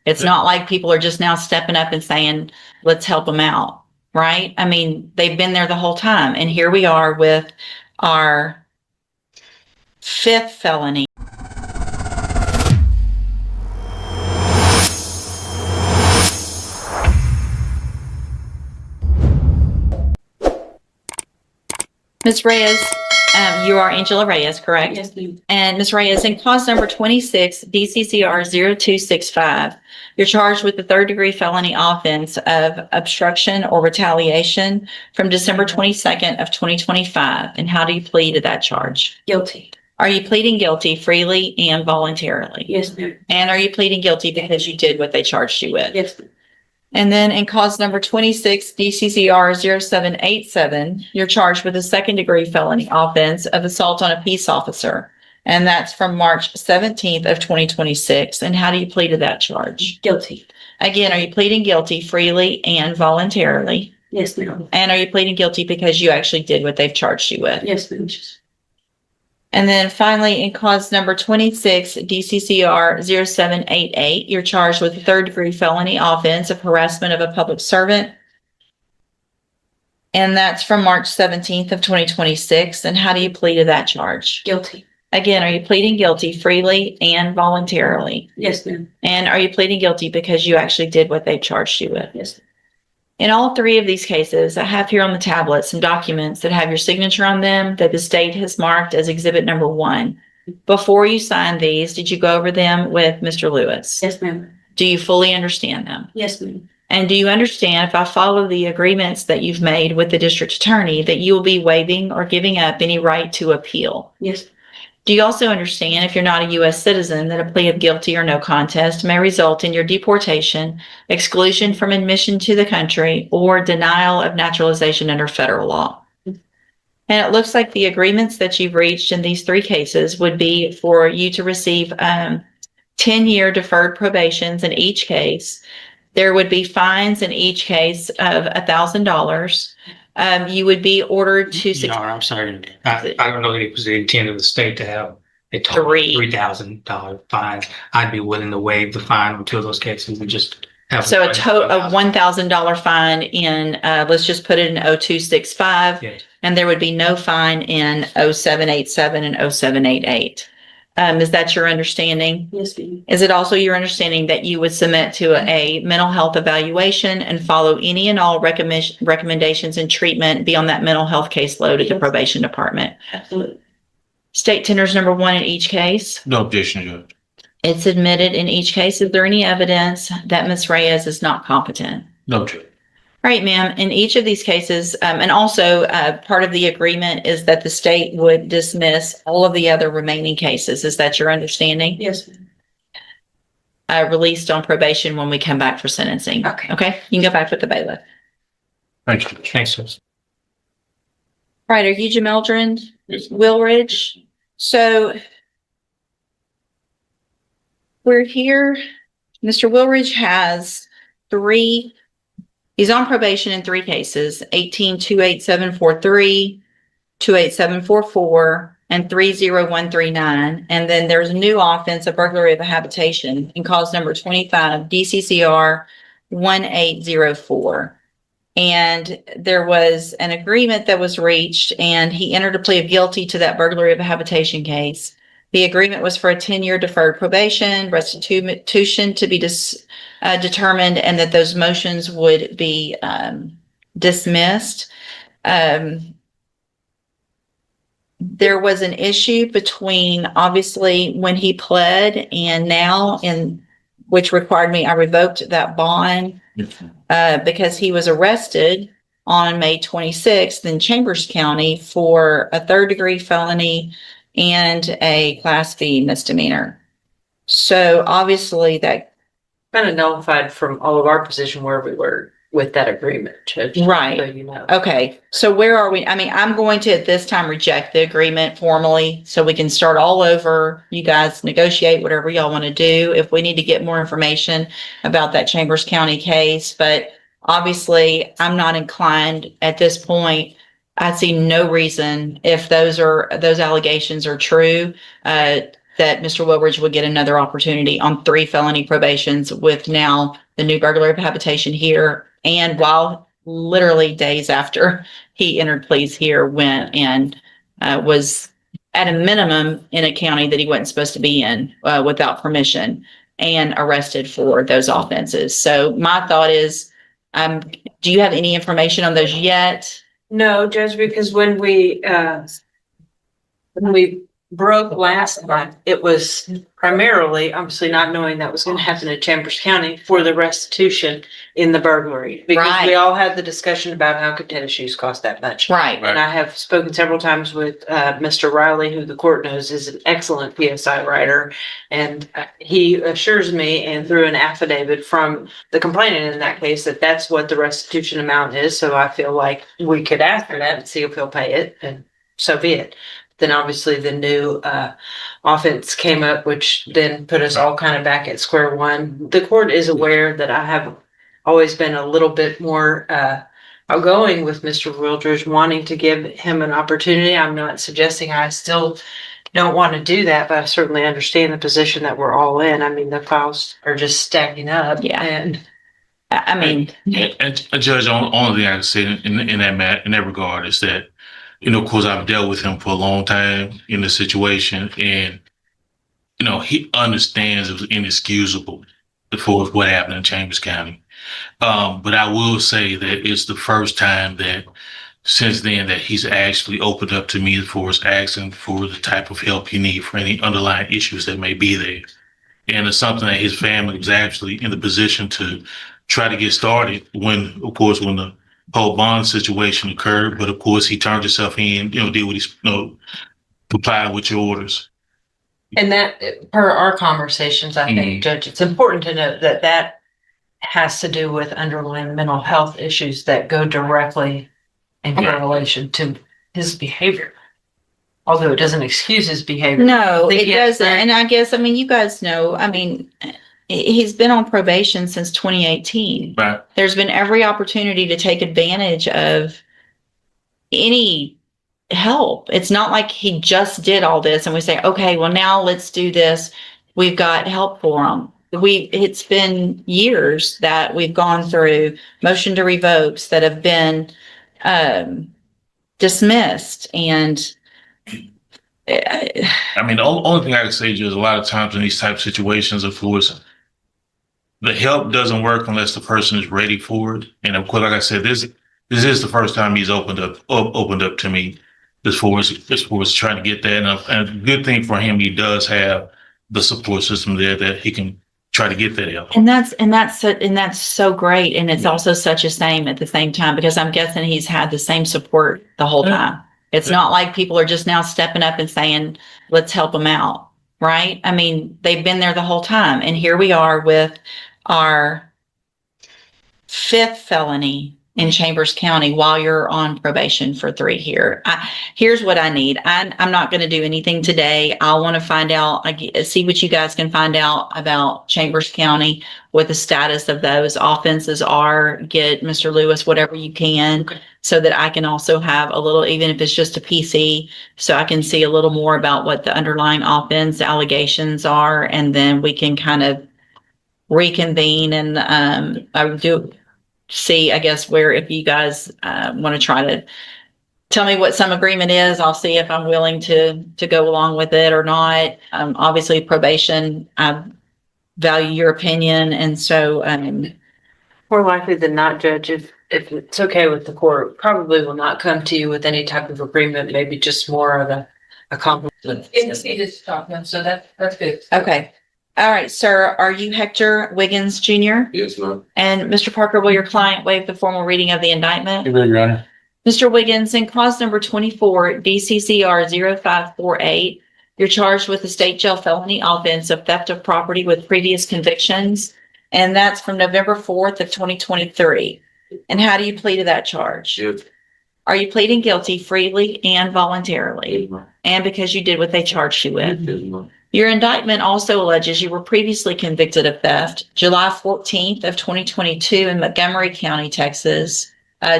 It's not like people are just now stepping up and saying, let's help them out, right? I mean, they've been there the whole time. And here we are with our 5th felony. Ms. Reyes, you are Angela Reyes, correct? Yes, ma'am. And Ms. Reyes, in cause number 26, DCCR 0265, you're charged with the 3rd-degree felony offense of obstruction or retaliation from December 22nd of 2025. And how do you plead to that charge? Guilty. Are you pleading guilty freely and voluntarily? Yes, ma'am. And are you pleading guilty because you did what they charged you with? Yes, ma'am. And then in cause number 26, DCCR 0787, you're charged with a 2nd-degree felony offense of assault on a peace officer. And that's from March 17th of 2026. And how do you plead to that charge? Guilty. Again, are you pleading guilty freely and voluntarily? Yes, ma'am. And are you pleading guilty because you actually did what they've charged you with? Yes, ma'am. And then finally, in cause number 26, DCCR 0788, you're charged with a 3rd-degree felony offense of harassment of a public servant. And that's from March 17th of 2026. And how do you plead to that charge? Guilty. Again, are you pleading guilty freely and voluntarily? Yes, ma'am. And are you pleading guilty because you actually did what they charged you with? Yes. In all 3 of these cases, I have here on the tablet some documents that have your signature on them that the state has marked as exhibit number 1. Before you signed these, did you go over them with Mr. Lewis? Yes, ma'am. Do you fully understand them? Yes, ma'am. And do you understand, if I follow the agreements that you've made with the district attorney, that you will be waiving or giving up any right to appeal? Yes. Do you also understand, if you're not a U.S. citizen, that a plea of guilty or no contest may result in your deportation, exclusion from admission to the country, or denial of naturalization under federal law? And it looks like the agreements that you've reached in these 3 cases would be for you to receive 10-year deferred probations in each case. There would be fines in each case of $1,000. You would be ordered to. No, I'm sorry. I don't know that it was the intent of the state to have a total $3,000 fines. I'd be willing to waive the fine on 2 of those cases and just have. So a $1,000 fine in, let's just put it in 0265. Yes. And there would be no fine in 0787 and 0788. Is that your understanding? Yes, ma'am. Is it also your understanding that you would submit to a mental health evaluation and follow any and all recommendations and treatment, be on that mental health caseload at the probation department? Absolutely. State tenders number 1 in each case. No objection, Judge. It's admitted in each case. Is there any evidence that Ms. Reyes is not competent? No, Judge. All right, ma'am. In each of these cases, and also part of the agreement is that the state would dismiss all of the other remaining cases. Is that your understanding? Yes, ma'am. Released on probation when we come back for sentencing. Okay. Okay. You can go back with the bailiff. Thank you. Thanks, sir. All right. Are you Jameldrin? Yes. Willridge? So we're here. Mr. Willridge has 3. He's on probation in 3 cases, 18-28743, 28744, and 30139. And then there's a new offense of burglary of a habitation in cause number 25, DCCR 1804. And there was an agreement that was reached, and he entered a plea of guilty to that burglary of a habitation case. The agreement was for a 10-year deferred probation, restitution to be determined, and that those motions would be dismissed. There was an issue between, obviously, when he pled and now, which required me, I revoked that bond because he was arrested on May 26th in Chambers County for a 3rd-degree felony and a Class B misdemeanor. So obviously that Kind of nullified from all of our position where we were with that agreement, Judge. Right. So you know. Okay, so where are we? I mean, I'm going to at this time reject the agreement formally so we can start all over. You guys negotiate whatever y'all want to do. If we need to get more information about that Chambers County case, but obviously I'm not inclined at this point. I see no reason, if those allegations are true, that Mr. Willridge would get another opportunity on 3 felony probations with now the new burglary of habitation here. And while literally days after he entered pleas here, went and was at a minimum in a county that he wasn't supposed to be in without permission and arrested for those offenses. So my thought is, do you have any information on those yet? No, Judge, because when we broke last month, it was primarily, obviously not knowing that was going to happen in Chambers County for the restitution in the burglary. Because Right. we all had the discussion about how could tennis shoes cost that much. Right. And I have spoken several times with Mr. Riley, who the court knows is an excellent PSI writer. And he assures me, and through an affidavit from the complainant in that case, that that's what the restitution amount is. So I feel like we could ask for that and see if he'll pay it, and so be it. Then obviously the new offense came up, which then put us all kind of back at square one. The court is aware that I have always been a little bit more outgoing with Mr. Wildridge, wanting to give him an opportunity. I'm not suggesting I still don't want to do that, but I certainly understand the position that we're all in. I mean, the files are just stacking up. Yeah. And I mean, And Judge, only thing I can say in that regard is that, of course, I've dealt with him for a long time in this situation, and he understands it was inexcusable for what happened in Chambers County. But I will say that it's the first time that since then that he's actually opened up to me as far as asking for the type of help he needs for any underlying issues that may be there. And it's something that his family was actually in the position to try to get started when the whole bond situation occurred. But of course, he turned himself in, did what he's, complied with your orders. And that, per our conversations, I think, Judge, it's important to note that that has to do with underlying mental health issues that go directly in correlation to his behavior. Although it doesn't excuse his behavior. no, it Yes, doesn't. And I guess, you guys know, he's been on probation since 2018. Right. There's been every opportunity to take advantage of any help. It's not like he just did all this and we say, okay, well, now let's do this. We've got help for him. It's been years that we've gone through motion to revokes that have been dismissed. And The only thing I can say is a lot of times in these type of situations, of course, the help doesn't work unless the person is ready for it. And of course, like I said, this is the first time he's opened up to me as far as trying to get that. And a good thing for him, he does have the support system there that he can try to get that help. And that's so great. And it's also such a shame at the same time, because I'm guessing he's had the same support the whole time. It's not like people are just now stepping up and saying, let's help him out. Right. They've been there the whole time. And here we are with our 5th felony in Chambers County while you're on probation for 3 here. Here's what I need. I'm not going to do anything today. I want to find out, see what you guys can find out about Chambers County, what the status of those offenses are. Get Mr. Lewis whatever you can, so that I can also have a little, even if it's just a PC, so I can see a little more about what the underlying offense allegations are. And then we can kind of reconvene and I would see, I guess, where if you guys want to try to tell me what some agreement is, I'll see if I'm willing to go along with it or not. Obviously, probation, I value your opinion. And so More likely than not, Judge, if it's okay with the court, probably will not come to you with any type of agreement, maybe just more of a compliment. So that's good. okay. All right, sir. Are you Hector Wiggins Jr.? Yes, ma'am. And Mr. Parker, will your client waive the formal reading of the indictment? Your Honor. Mr. Wiggins, in clause number 24, DCCR 0548, you're charged with a state jail felony offense of theft of property with previous convictions. And that's from November 4th of 2023. And how do you plead to that charge? Yes. Are you pleading guilty freely and voluntarily? And because you did what they charged you with? Your indictment also alleges you were previously convicted of theft, July 14th of 2022 in Montgomery County, Texas,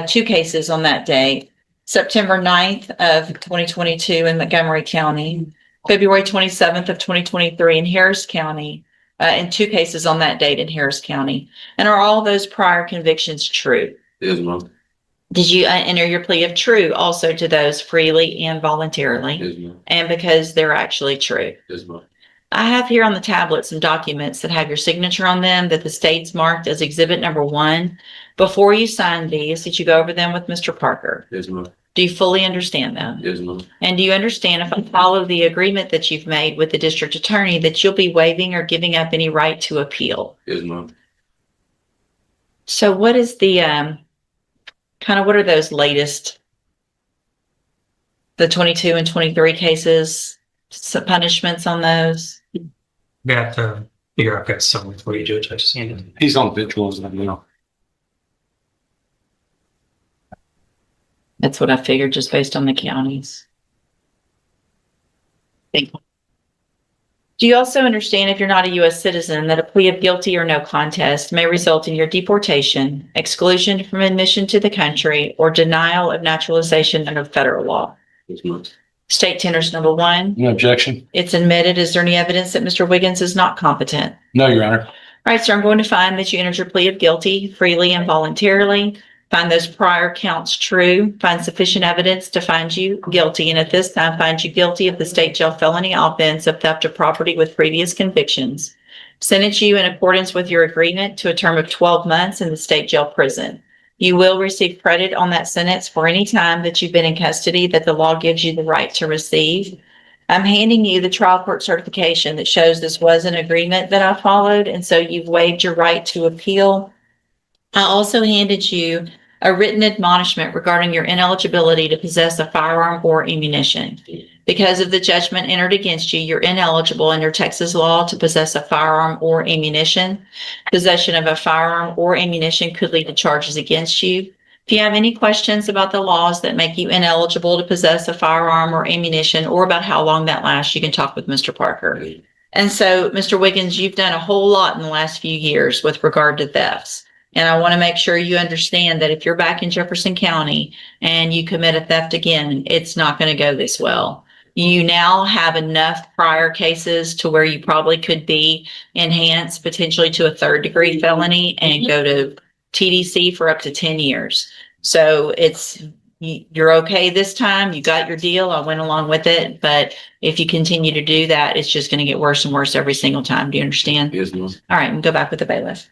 2 cases on that day, September 9th of 2022 in Montgomery County, February 27th of 2023 in Harris County, in 2 cases on that date in Harris County. And are all those prior convictions true? Yes, ma'am. Did you enter your plea of true also to those freely and voluntarily? Yes, ma'am. And because they're actually true? Yes, ma'am. I have here on the tablet some documents that have your signature on them that the state's marked as exhibit number 1. Before you sign these, did you go over them with Mr. Parker? Yes, ma'am. Do you fully understand them? Yes, ma'am. And do you understand if I follow the agreement that you've made with the district attorney that you'll be waiving or giving up any right to appeal? Yes, ma'am. So what is the, what are those latest? The 22 and 23 cases, some punishments on those? Got, here, I've got something for you, Judge. I just handed it. He's on vigils now. That's what I figured just based on the counties. Thank you. Do you also understand if you're not a U.S. citizen that a plea of guilty or no contest may result in your deportation, exclusion from admission to the country, or denial of naturalization under federal law? Yes, ma'am. State tenders number 1. No objection? It's admitted. Is there any evidence that Mr. Wiggins is not competent? No, Your Honor. All right, sir, I'm going to find that you entered your plea of guilty freely and voluntarily. Find those prior counts true. Find sufficient evidence to find you guilty. And at this time, find you guilty of the state jail felony offense of theft of property with previous convictions. Sentence you in accordance with your agreement to a term of 12 months in the state jail prison. You will receive credit on that sentence for any time that you've been in custody that the law gives you the right to receive. I'm handing you the trial court certification that shows this was an agreement that I followed, and so you've waived your right to appeal. I also handed you a written admonishment regarding your ineligibility to possess a firearm or ammunition. Because of the judgment entered against you, you're ineligible under Texas law to possess a firearm or ammunition. Possession of a firearm or ammunition could lead to charges against you. If you have any questions about the laws that make you ineligible to possess a firearm or ammunition, or about how long that lasts, you can talk with Mr. Parker. And so, Mr. Wiggins, you've done a whole lot in the last few years with regard to thefts. And I want to make sure you understand that if you're back in Jefferson County and you commit a theft again, it's not going to go this well. You now have enough prior cases to where you probably could be enhanced potentially to a 3rd-degree felony and go to TDC for up to 10 years. So you're okay this time. You got your deal. I went along with it. But if you continue to do that, it's just going to get worse and worse every single time. Do you understand? Yes, ma'am. All right, and go back with the bailiff.